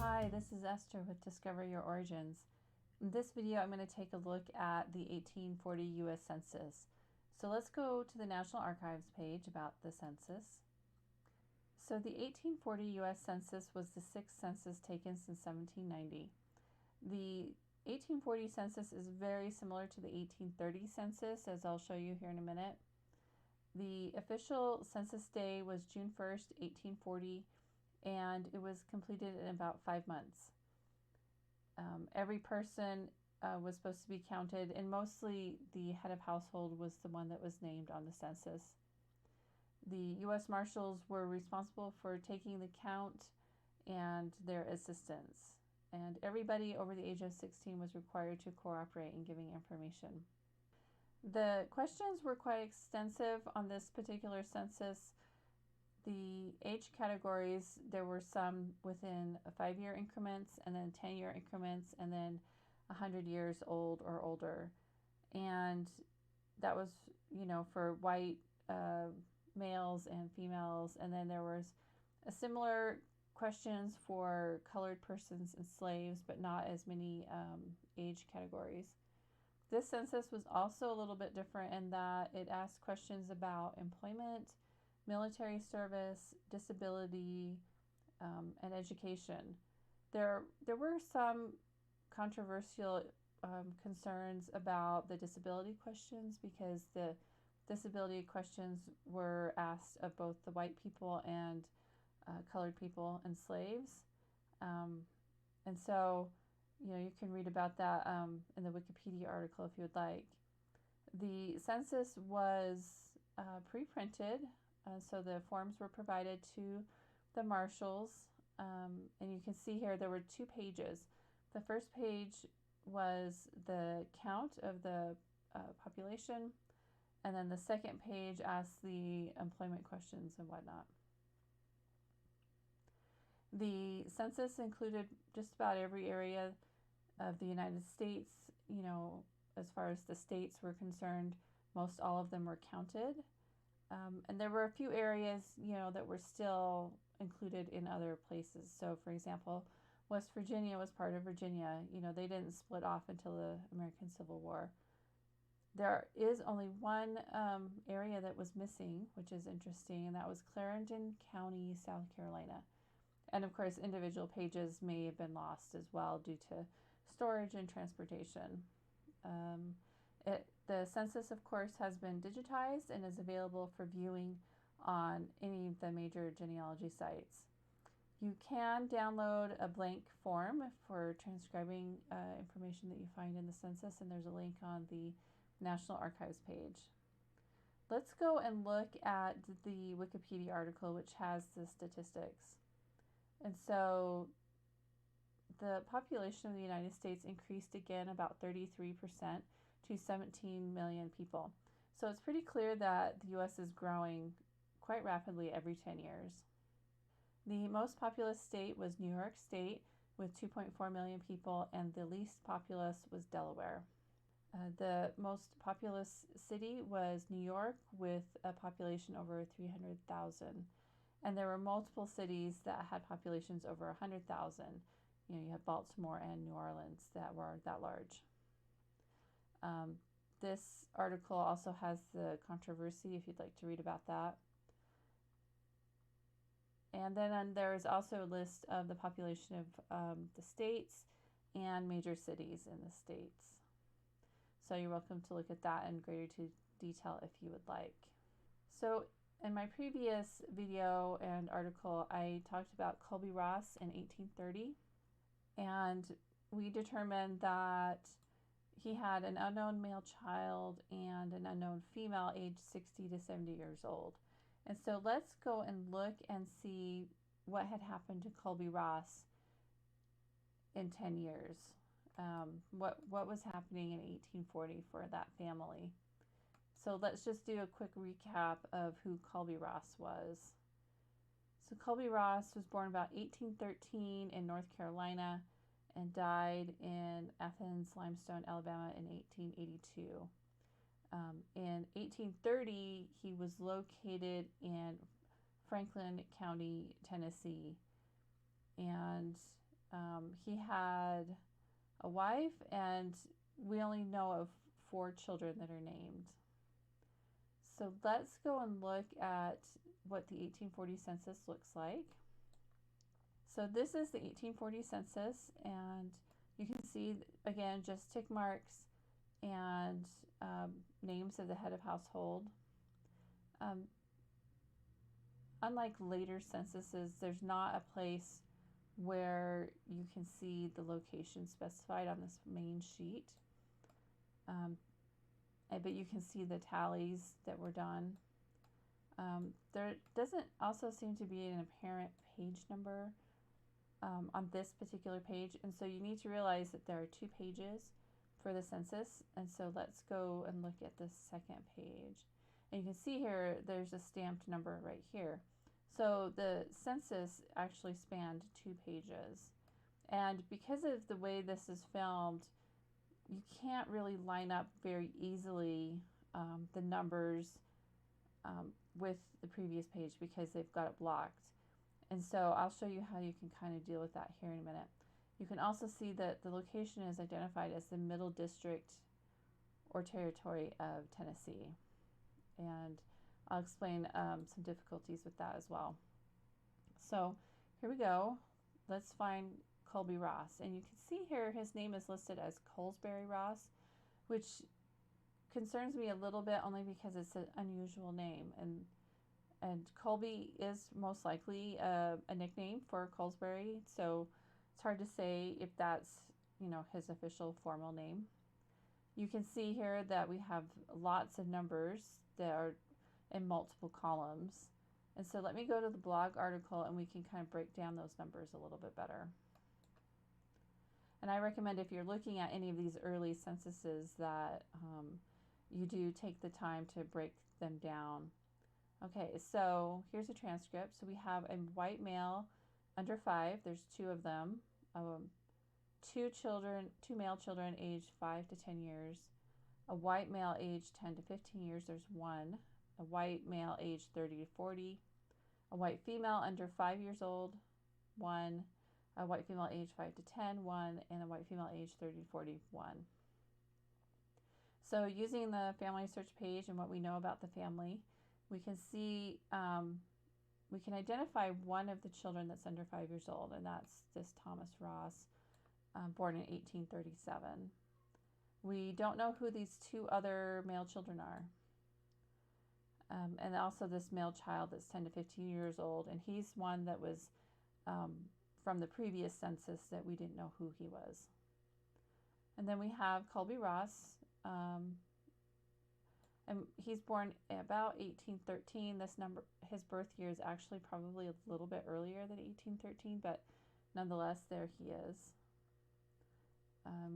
Hi, this is Esther with Discover Your Origins. In this video, I'm going to take a look at the 1840 U.S. Census. So let's go to the National Archives page about the census. So the 1840 U.S. Census was the sixth census taken since 1790. The 1840 census is very similar to the 1830 census, as I'll show you here in a minute. The official census day was June 1st, 1840, and it was completed in about 5 months. Every person was supposed to be counted, and mostly the head of household was the one that was named on the census. The U.S. Marshals were responsible for taking the count and their assistants, and everybody over the age of 16 was required to cooperate in giving information. The questions were quite extensive on this particular census. The age categories, there were some within 5-year increments, and then 10-year increments, and then 100 years old or older. And that was, for white males and females. And then there was a similar questions for colored persons and slaves, but not as many age categories. This census was also a little bit different in that it asked questions about employment, military service, disability, and education. There were some controversial concerns about the disability questions, because the disability questions were asked of both the white people and colored people and slaves. And so, you can read about that in the Wikipedia article if you would like. The census was pre-printed. So the forms were provided to the marshals, and you can see here there were 2 pages. The first page was the count of the population, and then the second page asked the employment questions and whatnot. The census included just about every area of the United States. As far as the states were concerned, most all of them were counted. And there were a few areas, that were still included in other places. So, for example, West Virginia was part of Virginia. They didn't split off until the American Civil War. There is only one area that was missing, which is interesting, and that was Clarendon County, South Carolina. And, of course, individual pages may have been lost as well due to storage and transportation. The census, of course, has been digitized and is available for viewing on any of the major genealogy sites. You can download a blank form for transcribing information that you find in the census, and there's a link on the National Archives page. Let's go and look at the Wikipedia article, which has the statistics. And so the population of the United States increased again about 33% to 17 million people. So it's pretty clear that the U.S. is growing quite rapidly every 10 years. The most populous state was New York State with 2.4 million people, and the least populous was Delaware. The most populous city was New York with a population over 300,000. And there were multiple cities that had populations over 100,000. You have Baltimore and New Orleans that were that large. This article also has the controversy if you'd like to read about that. And then there is also a list of the population of the states and major cities in the states. So you're welcome to look at that in greater detail if you would like. So in my previous video and article, I talked about Colby Ross in 1830, and we determined that he had an unknown male child and an unknown female aged 60 to 70 years old. And so let's go and look and see what had happened to Colby Ross in 10 years. What was happening in 1840 for that family. So let's just do a quick recap of who Colby Ross was. So Colby Ross was born about 1813 in North Carolina and died in Athens, Limestone, Alabama in 1882. In 1830, he was located in Franklin County, Tennessee, and He had a wife, and we only know of 4 children that are named. So let's go and look at what the 1840 census looks like. So this is the 1840 census, and you can see, again, just tick marks and names of the head of household. Unlike later censuses, there's not a place where you can see the location specified on this main sheet. But you can see the tallies that were done. There doesn't also seem to be an apparent page number on this particular page, and so you need to realize that there are 2 pages for the census. And so let's go and look at the second page, and you can see here there's a stamped number right here. So the census actually spanned 2 pages, and because of the way this is filmed, you can't really line up very easily the numbers with the previous page because they've got it blocked. And so I'll show you how you can kind of deal with that here in a minute. You can also see that the location is identified as the Middle District or Territory of Tennessee. And I'll explain some difficulties with that as well. So here we go. Let's find Colby Ross. And you can see here his name is listed as Colesbury Ross, which concerns me a little bit only because it's an unusual name. And Colby is most likely a nickname for Colesbury, so it's hard to say if that's, his official formal name. You can see here that we have lots of numbers that are in multiple columns. And so let me go to the blog article and we can kind of break down those numbers a little bit better. And I recommend, if you're looking at any of these early censuses, that you do take the time to break them down. Okay, so here's a transcript. So we have a white male under 5. There's 2 of them. 2 male children aged 5 to 10 years. A white male aged 10 to 15 years. There's 1. A white male aged 30 to 40. A white female under 5 years old. 1. A white female aged 5 to 10. 1. And a white female aged 30 to 41. So using the family search page and what we know about the family, we can see, we can identify one of the children that's under 5 years old, and that's this Thomas Ross, born in 1837. We don't know who these 2 other male children are. And also this male child that's 10 to 15 years old, and he's one that was from the previous census that we didn't know who he was. And then we have Colby Ross, and he's born about 1813. This number, his birth year is actually probably a little bit earlier than 1813, but nonetheless, there he is.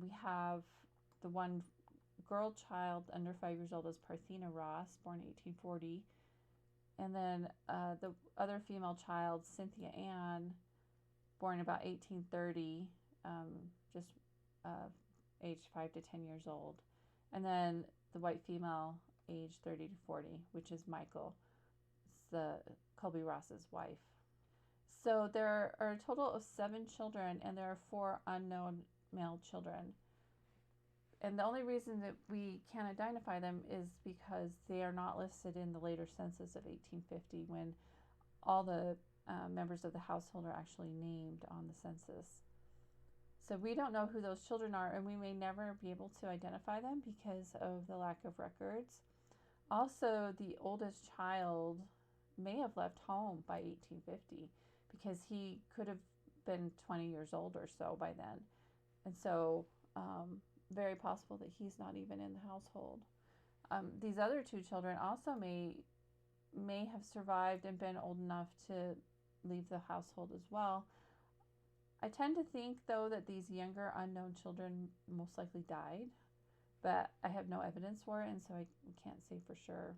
We have the one girl child under 5 years old is Parthena Ross, born 1840. And then the other female child, Cynthia Ann, born about 1830, just aged 5 to 10 years old. And then the white female, aged 30 to 40, which is Michael. It's the Colby Ross's wife. So there are a total of 7 children, and there are 4 unknown male children. And the only reason that we can't identify them is because they are not listed in the later census of 1850, when all the members of the household are actually named on the census. So we don't know who those children are, and we may never be able to identify them because of the lack of records. Also, the oldest child may have left home by 1850 because he could have been 20 years old or so by then. And so very possible that he's not even in the household. These other 2 children also may have survived and been old enough to leave the household as well. I tend to think, though, that these younger unknown children most likely died, but I have no evidence for it, and so I can't say for sure.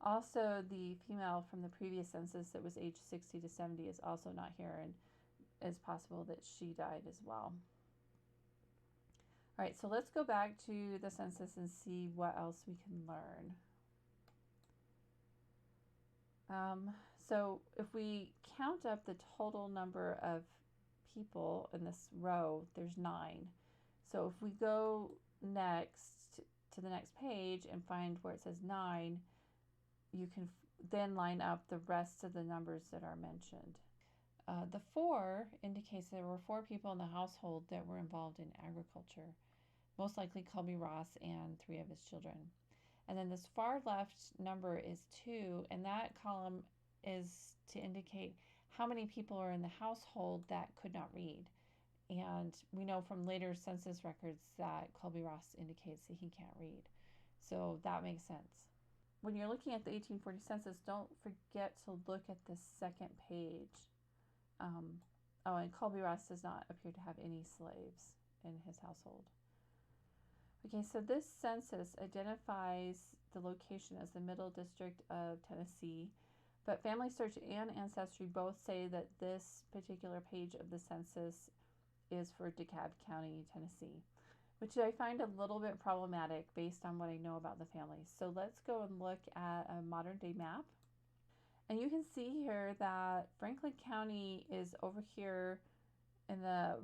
Also, the female from the previous census that was aged 60 to 70 is also not here, and it's possible that she died as well. All right, so let's go back to the census and see what else we can learn. So if we count up the total number of people in this row, there's 9. So if we go next to the next page and find where it says 9, you can then line up the rest of the numbers that are mentioned. The 4 indicates there were 4 people in the household that were involved in agriculture, most likely Colby Ross and 3 of his children. And then this far left number is 2, and that column is to indicate how many people are in the household that could not read. And we know from later census records that Colby Ross indicates that he can't read. So that makes sense. When you're looking at the 1840 census, don't forget to look at the second page. And Colby Ross does not appear to have any slaves in his household. Okay, so this census identifies the location as the Middle District of Tennessee, but Family Search and Ancestry both say that this particular page of the census is for DeKalb County, Tennessee, which I find a little bit problematic based on what I know about the family. So let's go and look at a modern day map. And you can see here that Franklin County is over here in the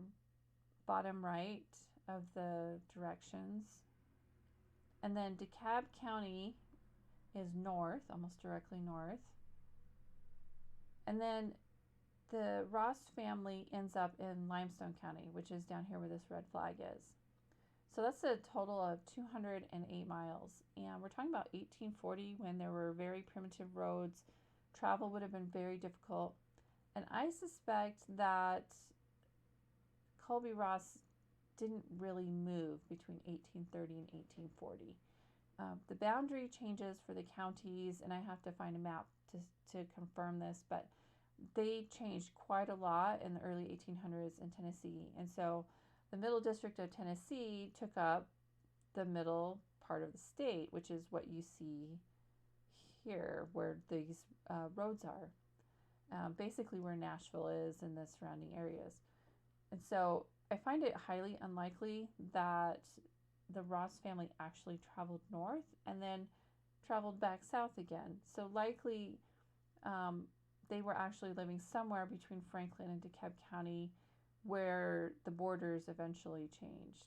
bottom right of the directions. And then DeKalb County is north, almost directly north. And then the Ross family ends up in Limestone County, which is down here where this red flag is. So that's a total of 208 miles. And we're talking about 1840 when there were very primitive roads. Travel would have been very difficult. And I suspect that Colby Ross didn't really move between 1830 and 1840. The boundary changes for the counties, and I have to find a map to confirm this, but they changed quite a lot in the early 1800s in Tennessee. And so the Middle District of Tennessee took up the middle part of the state, which is what you see here where these roads are. Basically where Nashville is and the surrounding areas. And so I find it highly unlikely that the Ross family actually traveled north and then traveled back south again. So likely they were actually living somewhere between Franklin and DeKalb County where the borders eventually changed.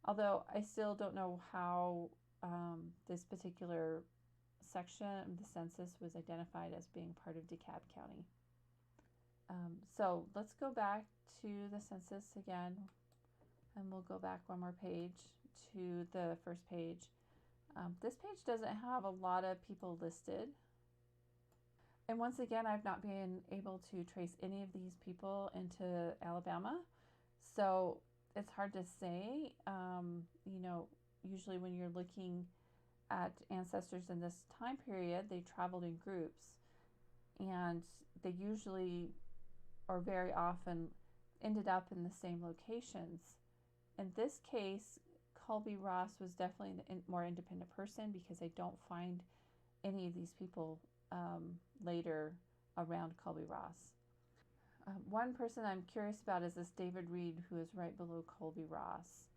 Although I still don't know how this particular section of the census was identified as being part of DeKalb County. So let's go back to the census again, and we'll go back one more page to the first page. This page doesn't have a lot of people listed. And once again, I've not been able to trace any of these people into Alabama. So it's hard to say. Usually when you're looking at ancestors in this time period, they traveled in groups. And they usually, or very often, ended up in the same locations. In this case, Colby Ross was definitely a more independent person because I don't find any of these people later around Colby Ross. One person I'm curious about is this David Reed, who is right below Colby Ross.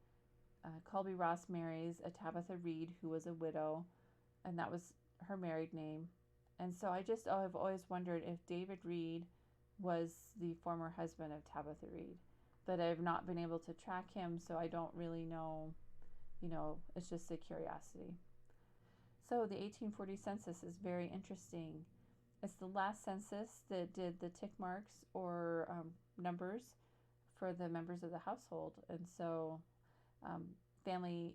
Colby Ross marries a Tabitha Reed, who was a widow, and that was her married name. And so I've always wondered if David Reed was the former husband of Tabitha Reed, but I've not been able to track him, so I don't really know. It's just a curiosity. So the 1840 census is very interesting. It's the last census that did the tick marks or numbers for the members of the household, and so family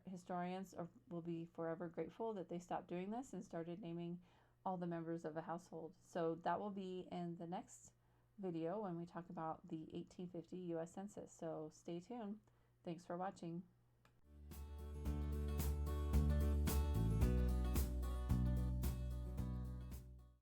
historians will be forever grateful that they stopped doing this and started naming all the members of a household. So that will be in the next video when we talk about the 1850 U.S. Census. So stay tuned. Thanks for watching.